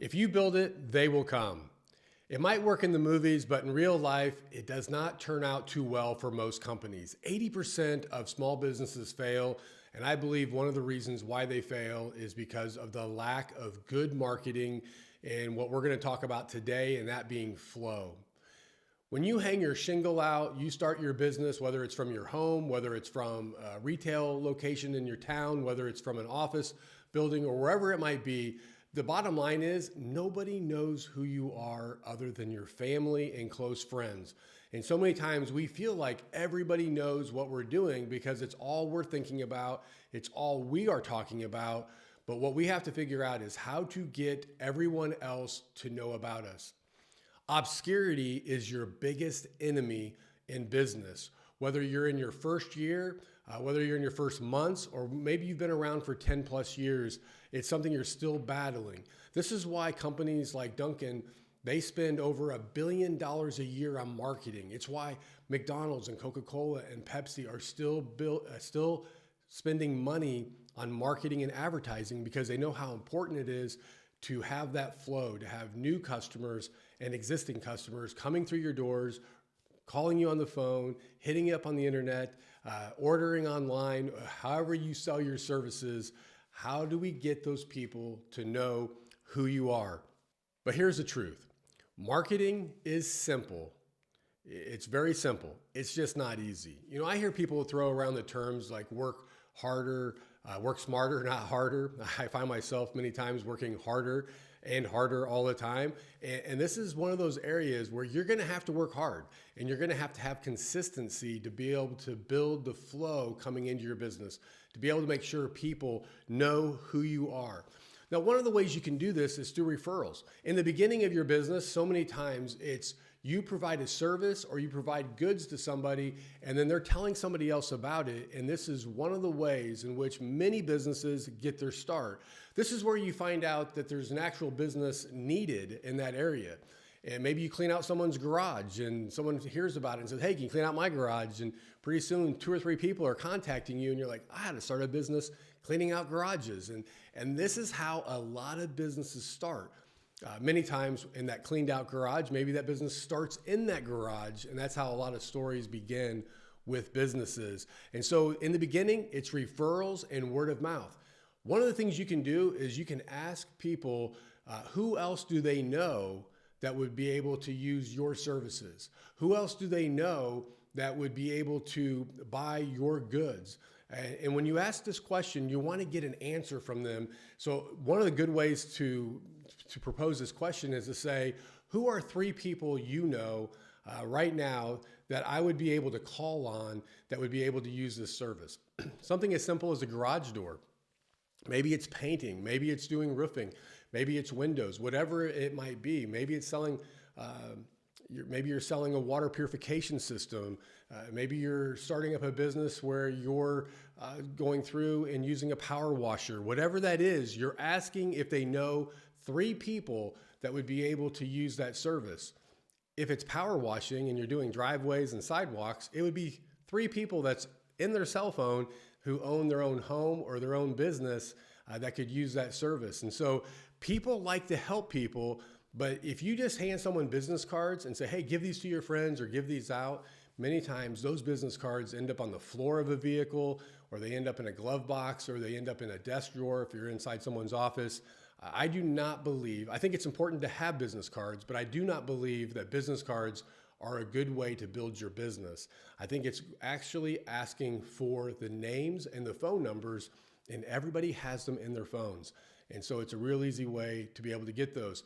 If you build it, they will come. It might work in the movies, but in real life, it does not turn out too well for most companies. 80% of small businesses fail, and I believe one of the reasons why they fail is because of the lack of good marketing and what we're going to talk about today, and that being flow. When you hang your shingle out, you start your business, whether it's from your home, whether it's from a retail location in your town, whether it's from an office building or wherever it might be, the bottom line is nobody knows who you are other than your family and close friends. And so many times we feel like everybody knows what we're doing because it's all we're thinking about. It's all we are talking about. But what we have to figure out is how to get everyone else to know about us. Obscurity is your biggest enemy in business. Whether you're in your first year, whether you're in your first months, or maybe you've been around for 10 plus years, it's something you're still battling. This is why companies like Dunkin', they spend over $1 billion a year on marketing. It's why McDonald's and Coca-Cola and Pepsi are still spending money on marketing and advertising because they know how important it is to have that flow, to have new customers and existing customers coming through your doors, calling you on the phone, hitting you up on the internet, ordering online, however you sell your services. How do we get those people to know who you are? But here's the truth. Marketing is simple. It's very simple. It's just not easy. You know, I hear people throw around the terms like work harder, work smarter, not harder. I find myself many times working harder and harder all the time. And this is one of those areas where you're going to have to work hard and you're going to have consistency to be able to build the flow coming into your business, to be able to make sure people know who you are. Now, one of the ways you can do this is through referrals. In the beginning of your business, so many times it's you provide a service or you provide goods to somebody and then they're telling somebody else about it. And this is one of the ways in which many businesses get their start. This is where you find out that there's an actual business needed in that area. And maybe you clean out someone's garage and someone hears about it and says, hey, can you clean out my garage? And pretty soon 2 or 3 people are contacting you and you're like, I had to start a business cleaning out garages. And this is how a lot of businesses start. Many times in that cleaned out garage, maybe that business starts in that garage, and that's how a lot of stories begin with businesses. And so in the beginning, it's referrals and word of mouth. One of the things you can do is you can ask people who else do they know that would be able to use your services? Who else do they know that would be able to buy your goods? And when you ask this question, you want to get an answer from them. So one of the good ways to propose this question is to say, who are 3 people you know right now that I would be able to call on that would be able to use this service? Something as simple as a garage door. Maybe it's painting, maybe it's doing roofing, maybe it's windows, whatever it might be. Maybe it's selling, maybe you're selling a water purification system. Maybe you're starting up a business where you're going through and using a power washer. Whatever that is, you're asking if they know 3 people that would be able to use that service. If it's power washing and you're doing driveways and sidewalks, it would be 3 people that's in their cell phone who own their own home or their own business that could use that service. And so people like to help people, but if you just hand someone business cards and say, hey, give these to your friends or give these out, many times those business cards end up on the floor of a vehicle, or they end up in a glove box, or they end up in a desk drawer if you're inside someone's office. I do not believe, I think it's important to have business cards, but I do not believe that business cards are a good way to build your business. I think it's actually asking for the names and the phone numbers, and everybody has them in their phones. And so it's a real easy way to be able to get those.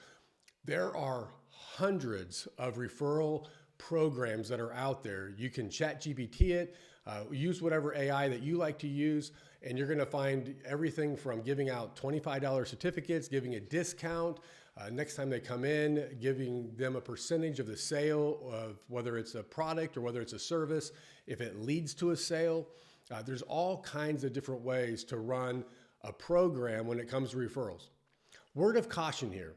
There are hundreds of referral programs that are out there. You can ChatGPT it, use whatever AI that you like to use, and you're going to find everything from giving out $25 certificates, giving a discount, next time they come in, giving them a percentage of the sale of whether it's a product or whether it's a service, if it leads to a sale. There's all kinds of different ways to run a program when it comes to referrals. Word of caution here,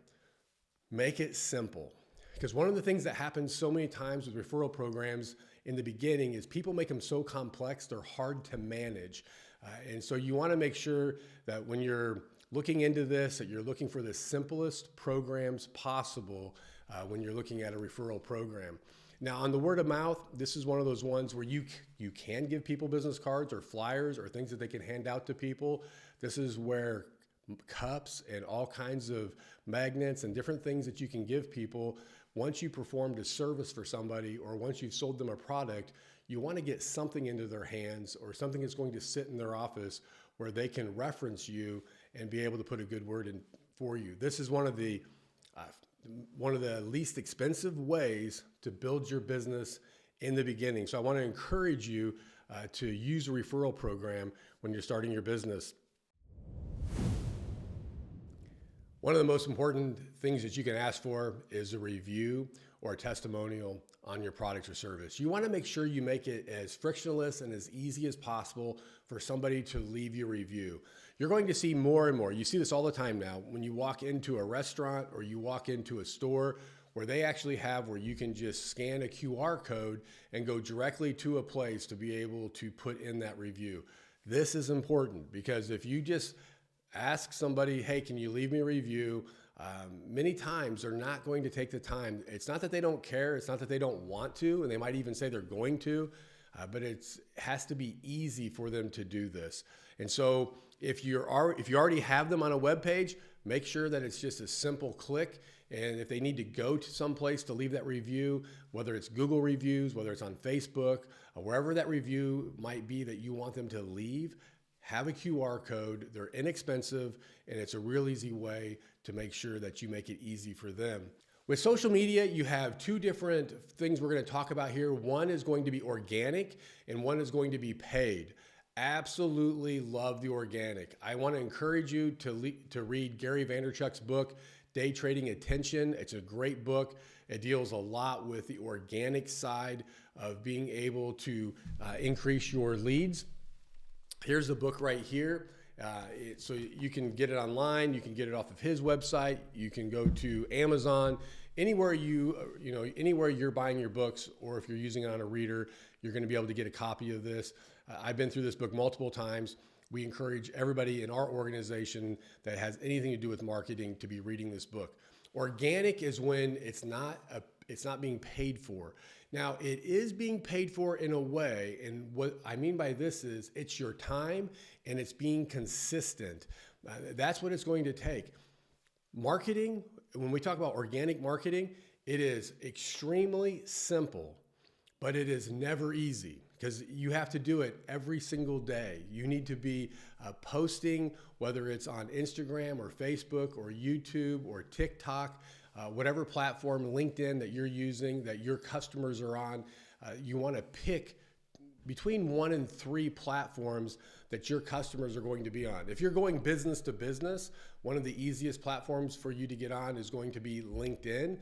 make it simple. Because one of the things that happens so many times with referral programs in the beginning is people make them so complex, they're hard to manage. And so you want to make sure that when you're looking into this, that you're looking for the simplest programs possible when you're looking at a referral program. Now, on the word of mouth, this is one of those ones where you can give people business cards or flyers or things that they can hand out to people. This is where cups and all kinds of magnets and different things that you can give people. Once you performed a service for somebody or once you've sold them a product, you want to get something into their hands or something that's going to sit in their office where they can reference you and be able to put a good word in for you. This is one of the least expensive ways to build your business in the beginning. So I want to encourage you to use a referral program when you're starting your business. One of the most important things that you can ask for is a review or a testimonial on your product or service. You want to make sure you make it as frictionless and as easy as possible for somebody to leave you a review. You're going to see more and more. You see this all the time now when you walk into a restaurant or you walk into a store where they actually have where you can just scan a QR code and go directly to a place to be able to put in that review. This is important because if you just ask somebody, hey, can you leave me a review? Many times they're not going to take the time. It's not that they don't care. It's not that they don't want to, and they might even say they're going to, but it has to be easy for them to do this. And so if you already have them on a web page, make sure that it's just a simple click. And if they need to go to some place to leave that review, whether it's Google reviews, whether it's on Facebook, or wherever that review might be that you want them to leave, have a QR code. They're inexpensive, and it's a real easy way to make sure that you make it easy for them. With social media, you have two different things we're going to talk about here. One is going to be organic, and one is going to be paid. Absolutely love the organic. I want to encourage you to read Gary Vaynerchuk's book, Day Trading Attention. It's a great book. It deals a lot with the organic side of being able to increase your leads. Here's the book right here. So you can get it online. You can get it off of his website. You can go to Amazon. Anywhere anywhere you're buying your books, or if you're using it on a reader, you're going to be able to get a copy of this. I've been through this book multiple times. We encourage everybody in our organization that has anything to do with marketing to be reading this book. Organic is when it's not being paid for. Now, it is being paid for in a way, and what I mean by this is it's your time and it's being consistent. That's what it's going to take. Marketing, when we talk about organic marketing, it is extremely simple, but it is never easy because you have to do it every single day. You need to be posting, whether it's on Instagram or Facebook or YouTube or TikTok, whatever platform, LinkedIn that you're using, that your customers are on. You want to pick between 1 and 3 platforms that your customers are going to be on. If you're going business to business, one of the easiest platforms for you to get on is going to be LinkedIn.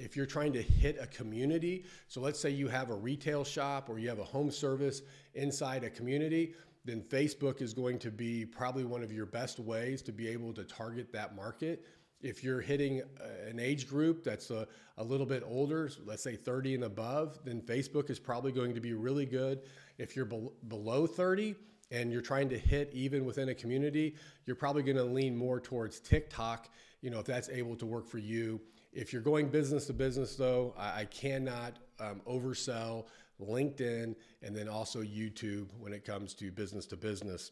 If you're trying to hit a community, so let's say you have a retail shop or you have a home service inside a community, then Facebook is going to be probably one of your best ways to be able to target that market. If you're hitting an age group that's a little bit older, let's say 30 and above, then Facebook is probably going to be really good. If you're below 30 and you're trying to hit even within a community, you're probably going to lean more towards TikTok, if that's able to work for you. If you're going business to business, though, I cannot oversell LinkedIn and then also YouTube when it comes to business.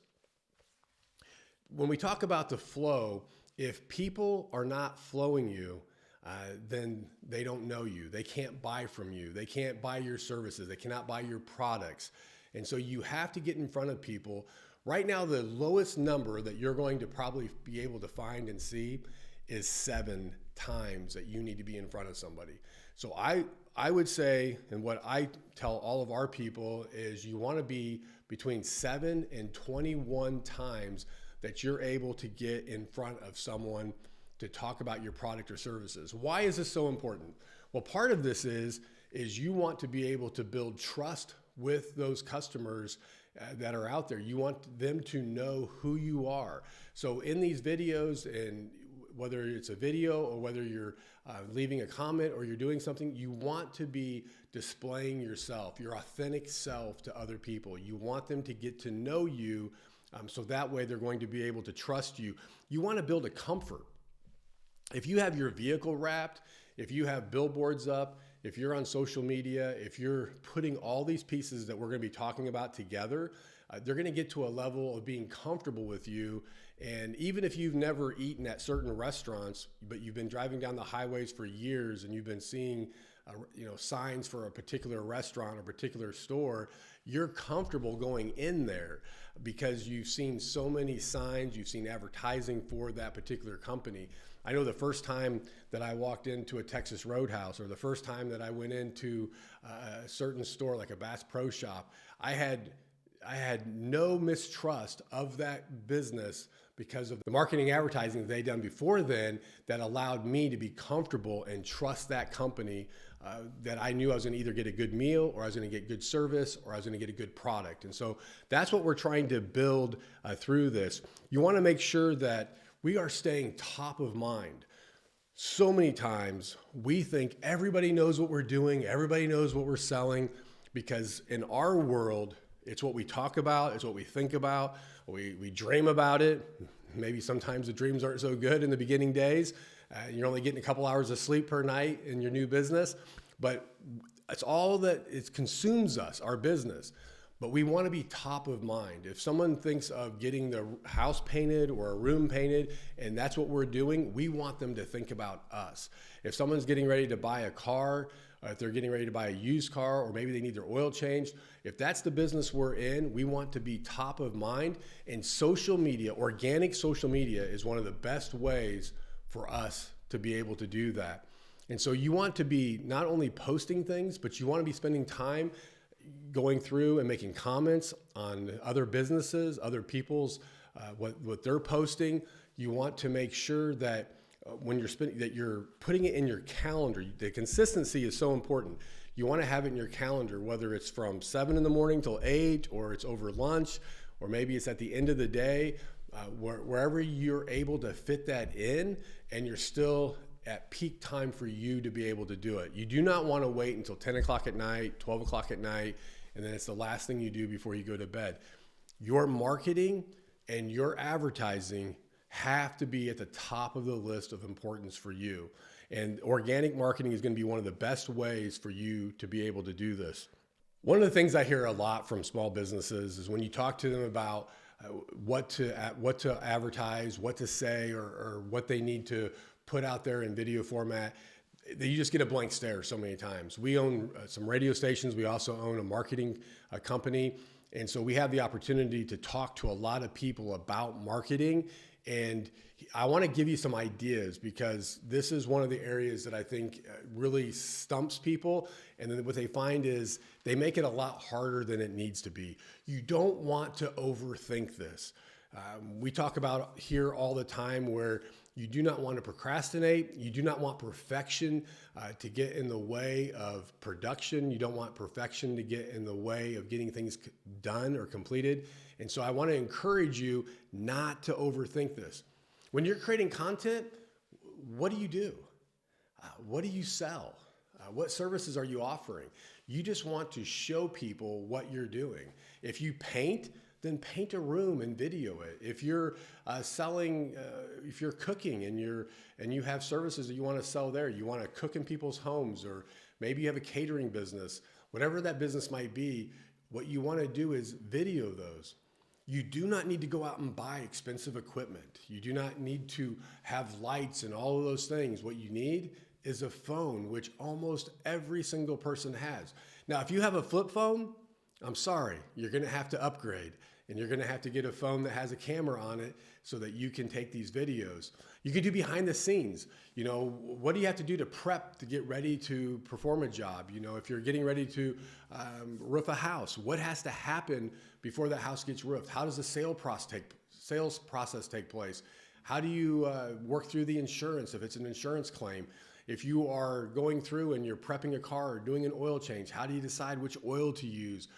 When we talk about the flow, if people are not flowing you, then they don't know you. They can't buy from you. They can't buy your services. They cannot buy your products. And so you have to get in front of people. Right now, the lowest number that you're going to probably be able to find and see is 7 times that you need to be in front of somebody. So I would say, and what I tell all of our people is you want to be between 7 and 21 times that you're able to get in front of someone to talk about your product or services. Why is this so important? Well, part of this is you want to be able to build trust with those customers that are out there. You want them to know who you are. So in these videos, and whether it's a video or whether you're leaving a comment or you're doing something, you want to be displaying yourself, your authentic self to other people. You want them to get to know you So that way they're going to be able to trust you. You want to build a comfort. If you have your vehicle wrapped, if you have billboards up, if you're on social media, if you're putting all these pieces that we're going to be talking about together, they're going to get to a level of being comfortable with you. And even if you've never eaten at certain restaurants, but you've been driving down the highways for years and you've been seeing signs for a particular restaurant or particular store, you're comfortable going in there because you've seen so many signs, you've seen advertising for that particular company. I know the first time that I walked into a Texas Roadhouse, or the first time that I went into a certain store like a Bass Pro Shop, I had no mistrust of that business because of the marketing advertising they'd done before then that allowed me to be comfortable and trust that company, that I knew I was going to either get a good meal or I was going to get good service or I was going to get a good product. And so that's what we're trying to build through this. You want to make sure that we are staying top of mind. So many times we think everybody knows what we're doing, everybody knows what we're selling, because in our world, it's what we talk about, it's what we think about, we dream about it. Maybe sometimes the dreams aren't so good in the beginning days. You're only getting a couple hours of sleep per night in your new business, but it's all that it consumes us, our business. But we want to be top of mind. If someone thinks of getting the house painted or a room painted, and that's what we're doing, we want them to think about us. If someone's getting ready to buy a car, if they're getting ready to buy a used car, or maybe they need their oil changed, if that's the business we're in, we want to be top of mind. And social media, organic social media, is one of the best ways for us to be able to do that. And so you want to be not only posting things, but you want to be spending time going through and making comments on other businesses, other people's, what they're posting. You want to make sure that when you're spending, that you're putting it in your calendar. The consistency is so important. You want to have it in your calendar, whether it's from 7 in the morning till 8, or it's over lunch, or maybe it's at the end of the day, wherever you're able to fit that in, and you're still at peak time for you to be able to do it. You do not want to wait until 10 o'clock at night, 12 o'clock at night, and then it's the last thing you do before you go to bed. Your marketing and your advertising have to be at the top of the list of importance for you. And organic marketing is going to be one of the best ways for you to be able to do this. One of the things I hear a lot from small businesses is when you talk to them about what to advertise, what to say, or what they need to put out there in video format, you just get a blank stare so many times. We own some radio stations. We also own a marketing company. And so we have the opportunity to talk to a lot of people about marketing. And I want to give you some ideas, because this is one of the areas that I think really stumps people. And then what they find is they make it a lot harder than it needs to be. You don't want to overthink this. We talk about here all the time where you do not want to procrastinate. You do not want perfection to get in the way of production. You don't want perfection to get in the way of getting things done or completed. And so I want to encourage you not to overthink this. When you're creating content, what do you do? What do you sell? What services are you offering? You just want to show people what you're doing. If you paint, then paint a room and video it. If you're selling, if you're cooking and you have services that you want to sell there, you want to cook in people's homes, or maybe you have a catering business, whatever that business might be, what you want to do is video those. You do not need to go out and buy expensive equipment. You do not need to have lights and all of those things. What you need is a phone, which almost every single person has. Now, if you have a flip phone, I'm sorry, you're going to have to upgrade, and you're going to have to get a phone that has a camera on it so that you can take these videos. You can do behind the scenes. You know, what do you have to do to prep to get ready to perform a job? You know, if you're getting ready to roof a house, what has to happen before that house gets roofed? How does the sales process take place? How do you work through the insurance if it's an insurance claim? If you are going through and you're prepping a car or doing an oil change, how do you decide which oil to use?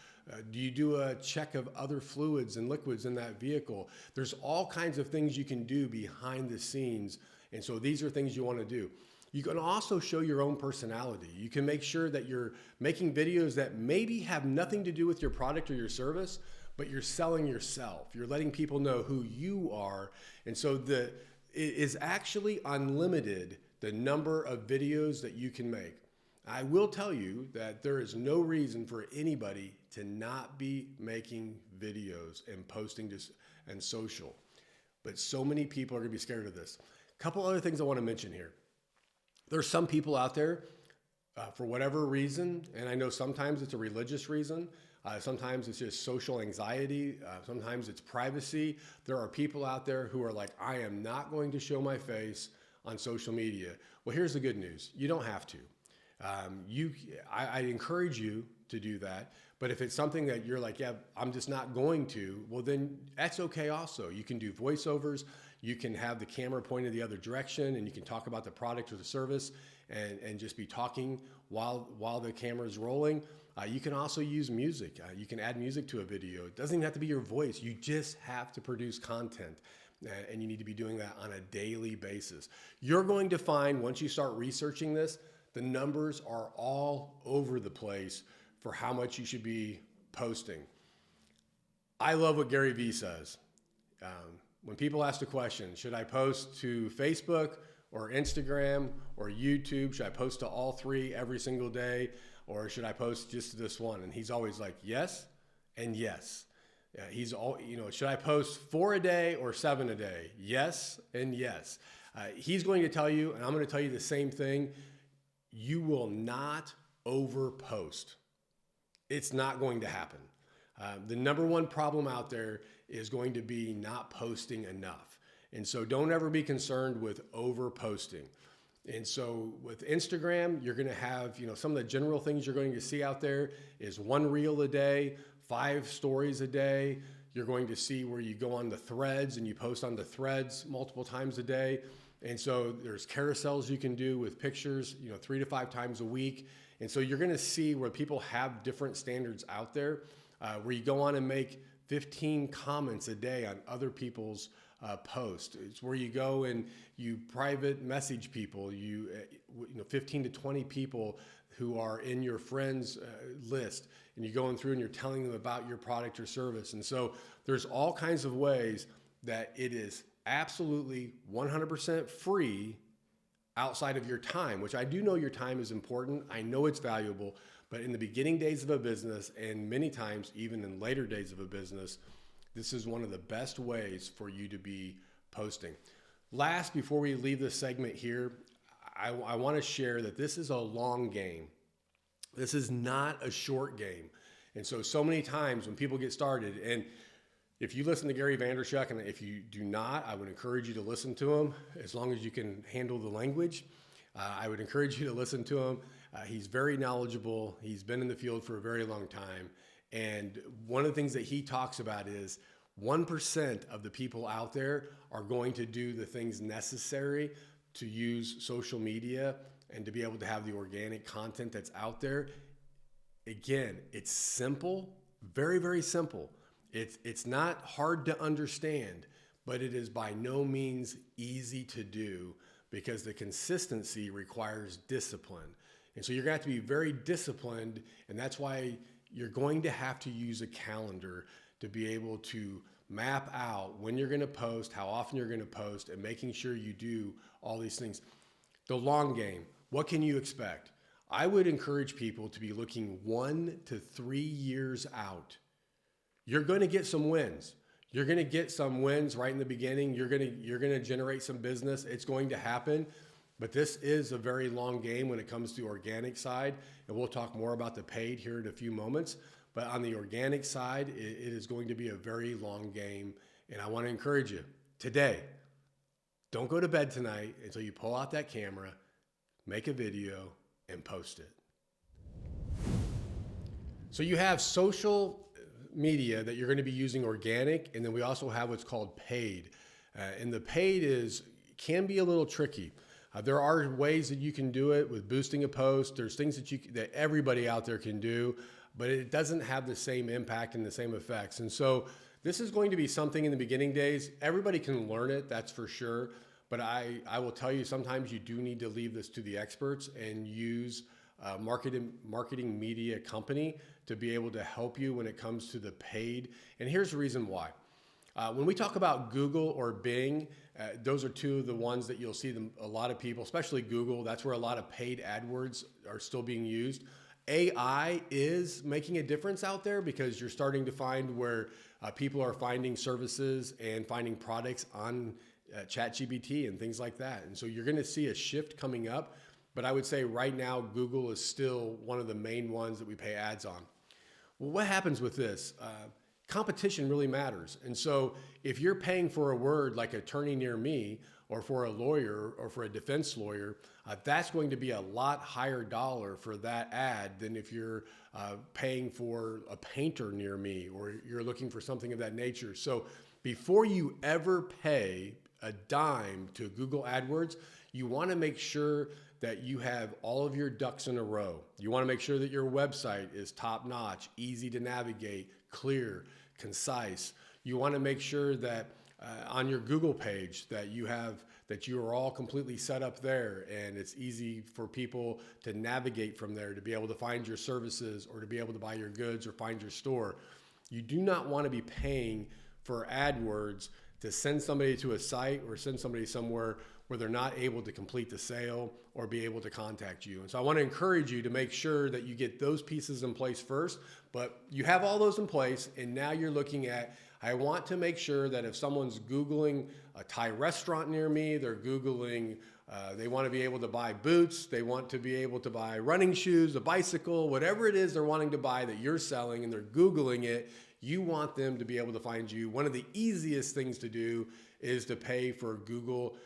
Do you do a check of other fluids and liquids in that vehicle? There's all kinds of things you can do behind the scenes. And so these are things you want to do. You can also show your own personality. You can make sure that you're making videos that maybe have nothing to do with your product or your service, but you're selling yourself. You're letting people know who you are. And so it is actually unlimited, the number of videos that you can make. I will tell you that there is no reason for anybody to not be making videos and posting to and social. But so many people are gonna be scared of this. A couple other things I wanna mention here. There's some people out there, for whatever reason, and I know sometimes it's a religious reason, sometimes it's just social anxiety, sometimes it's privacy. There are people out there who are like, I am not going to show my face on social media. Well, here's the good news. You don't have to. I encourage you to do that, but if it's something that you're like, yeah, I'm just not going to, well then that's okay also. You can do voiceovers, you can have the camera pointed the other direction, and you can talk about the product or the service and just be talking while the camera is rolling. You can also use music. You can add music to a video. It doesn't even have to be your voice. You just have to produce content. And you need to be doing that on a daily basis. You're going to find, once you start researching this, the numbers are all over the place for how much you should be posting. I love what Gary Vee says. When people ask the question, should I post to Facebook or Instagram or YouTube? Should I post to all three every single day? Or should I post just to this one? And he's always like, yes and yes. Yeah, should I post 4 a day or 7 a day? Yes and yes. He's going to tell you, and I'm going to tell you the same thing. You will not overpost. It's not going to happen. The number one problem out there is going to be not posting enough. And so don't ever be concerned with overposting. And so with Instagram, you're going to have, some of the general things you're going to see out there is 1 reel a day, 5 stories a day. You're going to see where you go on the threads and you post on the threads multiple times a day. And so there's carousels you can do with pictures, 3 to 5 times a week. And so you're going to see where people have different standards out there, where you go on and make 15 comments a day on other people's post. It's where you go and you private message people, 15 to 20 people who are in your friends list, and you're going through and you're telling them about your product or service. And so there's all kinds of ways that it is absolutely 100% free outside of your time, which I do know your time is important. I know it's valuable, but in the beginning days of a business, and many times even in later days of a business, this is one of the best ways for you to be posting. Last, before we leave this segment here, I want to share that this is a long game. This is not a short game. And so many times when people get started, and if you listen to Gary Vaynerchuk, and if you do not, I would encourage you to listen to him as long as you can handle the language. I would encourage you to listen to him. He's very knowledgeable. He's been in the field for a very long time. And one of the things that he talks about is 1% of the people out there are going to do the things necessary to use social media and to be able to have the organic content that's out there. Again, it's simple, very, very simple. It's not hard to understand, but it is by no means easy to do because the consistency requires discipline. And so you're going to have to be very disciplined, and that's why you're going to have to use a calendar to be able to map out when you're going to post, how often you're going to post, and making sure you do all these things. The long game, what can you expect? I would encourage people to be looking 1 to 3 years out. You're going to get some wins. You're going to get some wins right in the beginning. You're going to generate some business. It's going to happen. But this is a very long game when it comes to the organic side. And we'll talk more about the paid here in a few moments. But on the organic side, it is going to be a very long game. And I want to encourage you today, don't go to bed tonight until you pull out that camera, make a video, and post it. So you have social media that you're going to be using organic, and then we also have what's called paid. And the paid can be a little tricky. There are ways that you can do it with boosting a post. There's things that everybody out there can do, but it doesn't have the same impact and the same effects. And so this is going to be something in the beginning days. Everybody can learn it, that's for sure. But I will tell you, sometimes you do need to leave this to the experts and use marketing media company to be able to help you when it comes to the paid. And here's the reason why. When we talk about Google or Bing, those are two of the ones that you'll see a lot of people, especially Google, that's where a lot of paid AdWords are still being used. AI is making a difference out there because you're starting to find where people are finding services and finding products on ChatGPT and things like that. And so you're going to see a shift coming up. But I would say right now, Google is still one of the main ones that we pay ads on. Well, what happens with this? Competition really matters. And so if you're paying for a word like attorney near me, or for a lawyer or for a defense lawyer, that's going to be a lot higher dollar for that ad than if you're paying for a painter near me, or you're looking for something of that nature. So before you ever pay a dime to Google AdWords, you want to make sure that you have all of your ducks in a row. You want to make sure that your website is top notch, easy to navigate, clear, concise. You want to make sure that on your Google page that you are all completely set up there, and it's easy for people to navigate from there to be able to find your services or to be able to buy your goods or find your store. You do not want to be paying for AdWords to send somebody to a site or send somebody somewhere where they're not able to complete the sale or be able to contact you. And so I want to encourage you to make sure that you get those pieces in place first, but you have all those in place, and now you're looking at, I want to make sure that if someone's Googling a Thai restaurant near me, they're Googling, they want to be able to buy boots, they want to be able to buy running shoes, a bicycle, whatever it is they're wanting to buy that you're selling and they're Googling it, you want them to be able to find you. One of the easiest things to do is to pay for Google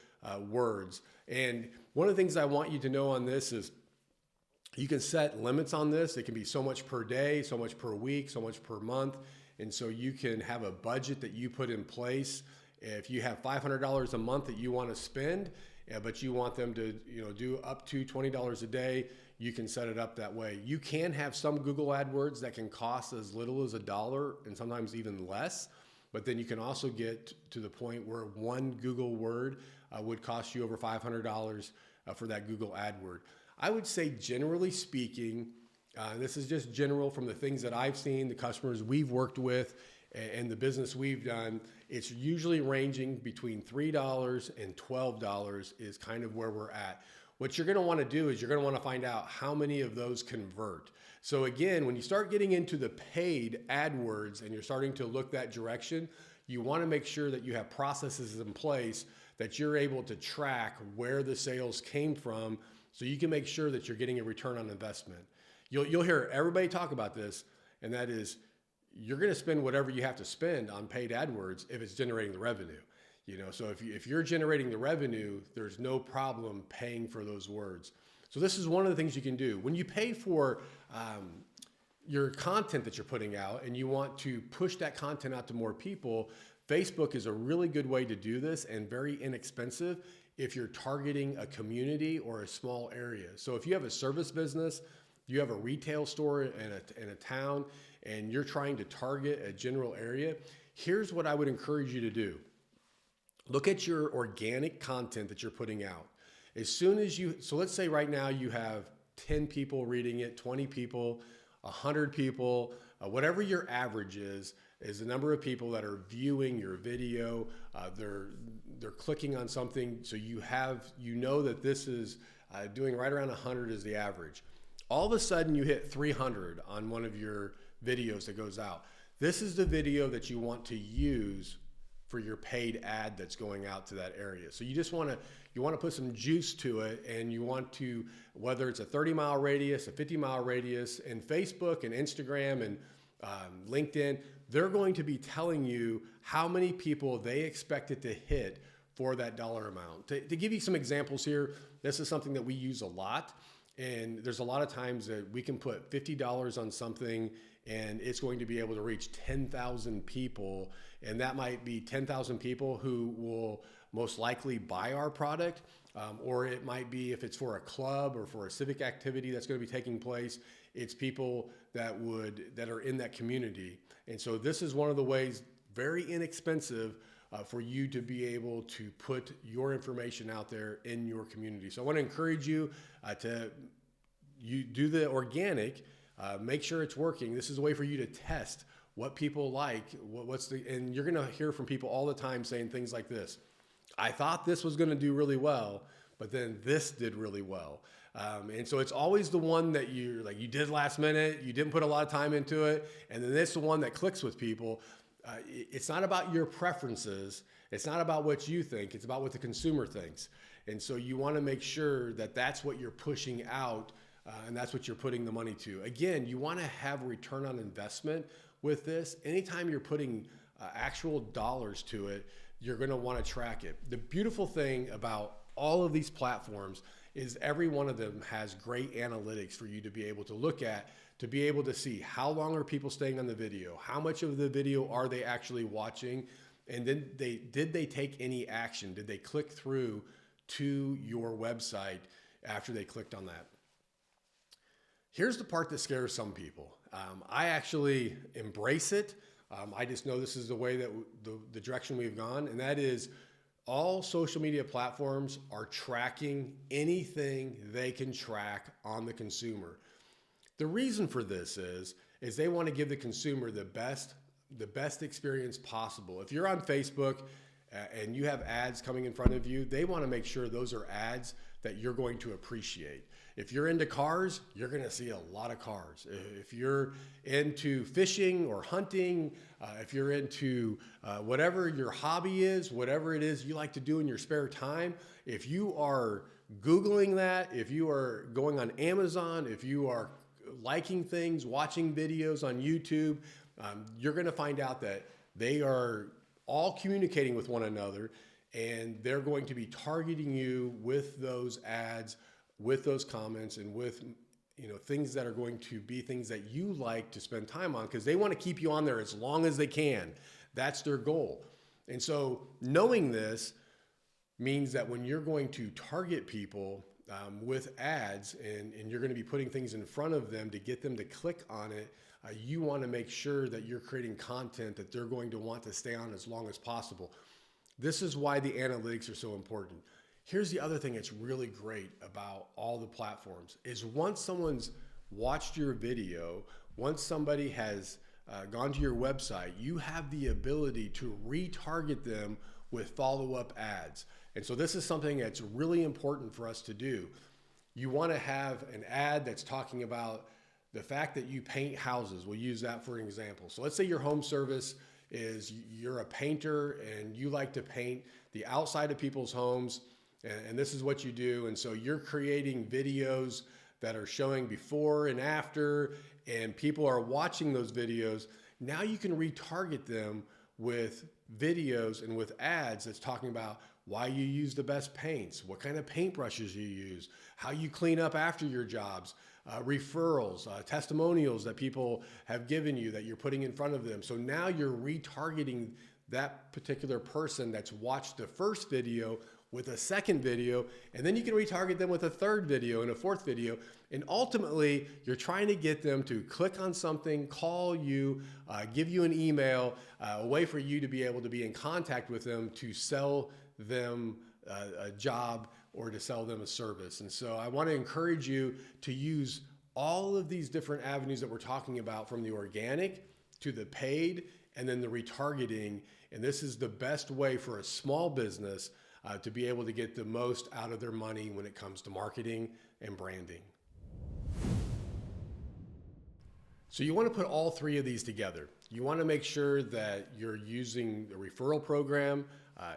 words. And one of the things I want you to know on this is you can set limits on this. It can be so much per day, so much per week, so much per month. And so you can have a budget that you put in place. If you have $500 a month that you want to spend, but you want them to do up to $20 a day, you can set it up that way. You can have some Google AdWords that can cost as little as $1 and sometimes even less. But then you can also get to the point where one Google word would cost you over $500 for that Google AdWord. I would say, generally speaking, this is just general from the things that I've seen, the customers we've worked with, and the business we've done, it's usually ranging between $3 and $12 is kind of where we're at. What you're going to want to do is you're going to want to find out how many of those convert. So again, when you start getting into the paid AdWords and you're starting to look that direction, you want to make sure that you have processes in place that you're able to track where the sales came from, so you can make sure that you're getting a return on investment. You'll hear everybody talk about this, and that is, you're going to spend whatever you have to spend on paid AdWords if it's generating the revenue. So if you're generating the revenue, there's no problem paying for those words. So this is one of the things you can do. When you pay for your content that you're putting out and you want to push that content out to more people, Facebook is a really good way to do this and very inexpensive if you're targeting a community or a small area. So if you have a service business, you have a retail store in a town, and you're trying to target a general area, here's what I would encourage you to do. Look at your organic content that you're putting out. As soon as so let's say right now you have 10 people reading it, 20 people, 100 people, whatever your average is the number of people that are viewing your video. They're clicking on something, so you know that this is doing right around 100 is the average. All of a sudden you hit 300 on one of your videos that goes out. This is the video that you want to use for your paid ad that's going out to that area. So you just want to put some juice to it, and you want to, whether it's a 30-mile radius, a 50-mile radius, and Facebook and Instagram and LinkedIn, they're going to be telling you how many people they expect it to hit for that dollar amount. To give you some examples here, this is something that we use a lot. And there's a lot of times that we can put $50 on something and it's going to be able to reach 10,000 people. And that might be 10,000 people who will most likely buy our product. Or it might be, if it's for a club or for a civic activity that's going to be taking place, it's people that are in that community. And so this is one of the ways, very inexpensive, for you to be able to put your information out there in your community. So I want to encourage you to you do the organic, make sure it's working. This is a way for you to test what people like, and you're gonna hear from people all the time saying things like this. I thought this was gonna do really well, but then this did really well. And so it's always the one that you did last minute, you didn't put a lot of time into it, and then it's the one that clicks with people. It's not about your preferences. It's not about what you think. It's about what the consumer thinks. And so you want to make sure that that's what you're pushing out, and that's what you're putting the money to. Again, you want to have a return on investment with this. Anytime you're putting actual dollars to it, you're going to want to track it. The beautiful thing about all of these platforms is every one of them has great analytics for you to be able to look at, to be able to see how long are people staying on the video, how much of the video are they actually watching, and then did they take any action? Did they click through to your website after they clicked on that? Here's the part that scares some people. I actually embrace it. I just know this is the way that the direction we've gone, and that is all social media platforms are tracking anything they can track on the consumer. The reason for this is they want to give the consumer the best experience possible. If you're on Facebook and you have ads coming in front of you, they want to make sure those are ads that you're going to appreciate. If you're into cars, you're going to see a lot of cars. If you're into fishing or hunting, if you're into whatever your hobby is, whatever it is you like to do in your spare time, if you are Googling that, if you are going on Amazon, if you are liking things, watching videos on YouTube, you're going to find out that they are all communicating with one another, and they're going to be targeting you with those ads, with those comments, and with things that are going to be things that you like to spend time on, because they want to keep you on there as long as they can. That's their goal. And so knowing this means that when you're going to target people with ads and you're going to be putting things in front of them to get them to click on it, you want to make sure that you're creating content that they're going to want to stay on as long as possible. This is why the analytics are so important. Here's the other thing that's really great about all the platforms is once someone's watched your video, once somebody has gone to your website, you have the ability to retarget them with follow-up ads. And so this is something that's really important for us to do. You want to have an ad that's talking about the fact that you paint houses. We'll use that for an example. So let's say your home service is you're a painter and you like to paint the outside of people's homes, and this is what you do. And so you're creating videos that are showing before and after, and people are watching those videos. Now you can retarget them with videos and with ads that's talking about why you use the best paints, what kind of paintbrushes you use, how you clean up after your jobs, referrals, testimonials that people have given you that you're putting in front of them. So now you're retargeting that particular person that's watched the first video with a second video, and then you can retarget them with a third video and a fourth video. And ultimately, you're trying to get them to click on something, call you, give you an email, a way for you to be able to be in contact with them to sell them a job or to sell them a service. And so I want to encourage you to use all of these different avenues that we're talking about, from the organic to the paid and then the retargeting. And this is the best way for a small business to be able to get the most out of their money when it comes to marketing and branding. So you want to put all three of these together. You want to make sure that you're using the referral program,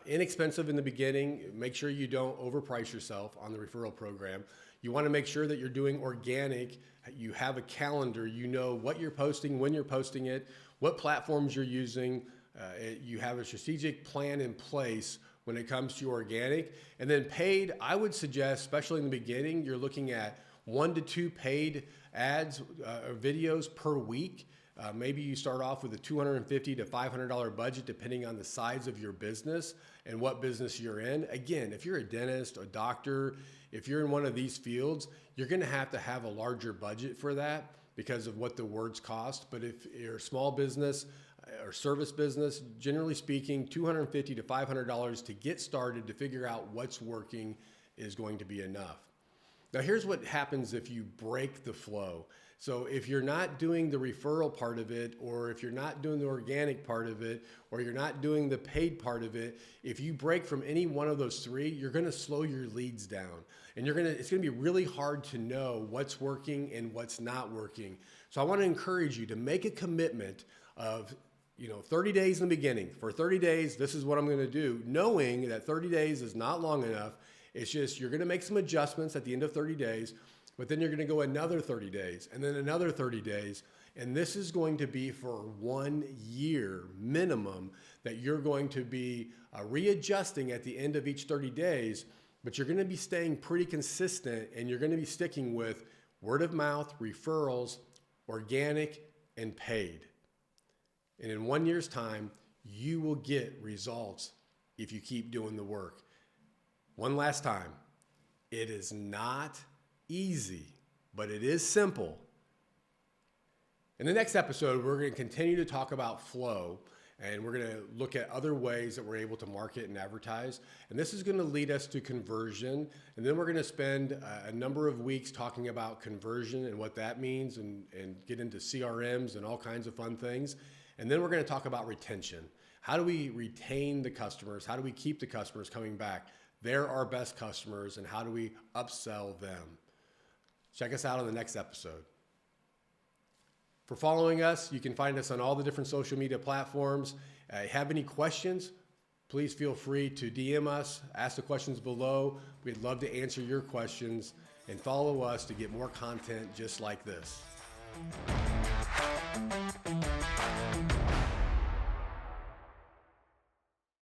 inexpensive in the beginning. Make sure you don't overprice yourself on the referral program. You want to make sure that you're doing organic. You have a calendar. You know what you're posting, when you're posting it, what platforms you're using. You have a strategic plan in place when it comes to organic. And then paid, I would suggest, especially in the beginning, you're looking at 1 to 2 paid ads or videos per week. Maybe you start off with a $250 to $500 budget, depending on the size of your business and what business you're in. Again, if you're a dentist, a doctor, if you're in one of these fields, you're going to have a larger budget for that because of what the words cost. But if you're a small business or service business, generally speaking, $250 to $500 to get started, to figure out what's working, is going to be enough. Now, here's what happens if you break the flow. So if you're not doing the referral part of it, or if you're not doing the organic part of it, or you're not doing the paid part of it, if you break from any one of those three, you're going to slow your leads down. And it's going to be really hard to know what's working and what's not working. So I want to encourage you to make a commitment of 30 days in the beginning. For 30 days, this is what I'm going to do, knowing that 30 days is not long enough. It's just you're going to make some adjustments at the end of 30 days, but then you're going to go another 30 days and then another 30 days. And this is going to be for 1 year minimum that you're going to be readjusting at the end of each 30 days, but you're going to be staying pretty consistent, and you're going to be sticking with word of mouth, referrals, organic, and paid. And in 1 year's time, you will get results if you keep doing the work. One last time, it is not easy, but it is simple. In the next episode, we're going to continue to talk about flow, and we're going to look at other ways that we're able to market and advertise. And this is going to lead us to conversion. And then we're going to spend a number of weeks talking about conversion and what that means, and get into CRMs and all kinds of fun things. And then we're going to talk about retention. How do we retain the customers? How do we keep the customers coming back? They're our best customers, and how do we upsell them? Check us out on the next episode. For following us, you can find us on all the different social media platforms. Have any questions? Please feel free to DM us, ask the questions below. We'd love to answer your questions, and follow us to get more content just like this.